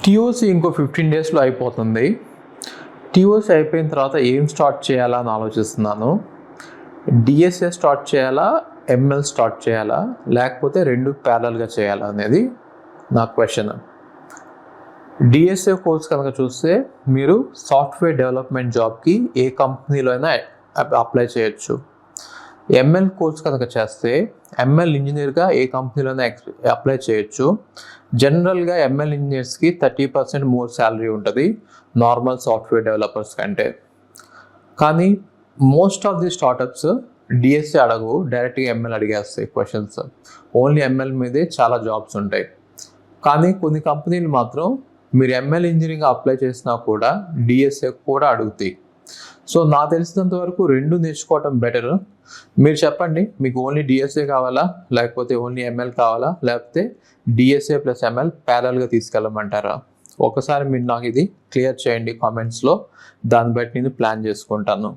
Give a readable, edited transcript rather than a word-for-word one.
టీఓసీ ఇంకో 15 డేస్లో అయిపోతుంది. టీఓసీ అయిపోయిన తర్వాత ఏం స్టార్ట్ చేయాలా అని ఆలోచిస్తున్నాను. డిఎస్ఏ స్టార్ట్ చేయాలా, ఎంఎల్ స్టార్ట్ చేయాలా, లేకపోతే రెండు ప్యారలల్గా చేయాలా అనేది నా క్వశ్చన్. డిఎస్ఏ కోర్స్ కనుక చూస్తే మీరు సాఫ్ట్వేర్ డెవలప్మెంట్ జాబ్కి ఏ కంపెనీలో అయినా అప్లై చేయొచ్చు. ఎంఎల్ కోర్స్ కనుక చేస్తే ఎంఎల్ ఇంజనీర్గా ఏ కంపెనీలోనే అప్లై చేయొచ్చు. జనరల్గా ఎంఎల్ ఇంజనీర్స్కి 30% మోర్ శాలరీ ఉంటుంది నార్మల్ సాఫ్ట్వేర్ డెవలపర్స్ కంటే. కానీ most of the startups DSA అడగవు, డైరెక్ట్గా ఎంఎల్ అడిగేస్తాయి క్వశ్చన్స్. ఓన్లీ ఎంఎల్ మీదే చాలా జాబ్స్ ఉంటాయి. కానీ కొన్ని కంపెనీలు మాత్రం మీరు ఎంఎల్ ఇంజనీరింగ్ అప్లై చేసినా కూడా డిఎస్ఏ కూడా అడుగుతాయి. సో నాకు తెలిసినంత వరకు రెండు నేర్చుకోవటం బెటర్. మీరు చెప్పండి, మీకు ఓన్లీ డిఎస్ఏ కావాలా, లేకపోతే ఓన్లీ ఎంఎల్ కావాలా, లేకపోతే డిఎస్ఏ ప్లస్ ఎంఎల్ ప్యారల్గా తీసుకెళ్ళమంటారా? ఒకసారి మీరు నాకు ఇది క్లియర్ చేయండి కామెంట్స్లో. దాన్ని బట్టి నేను ప్లాన్ చేసుకుంటాను.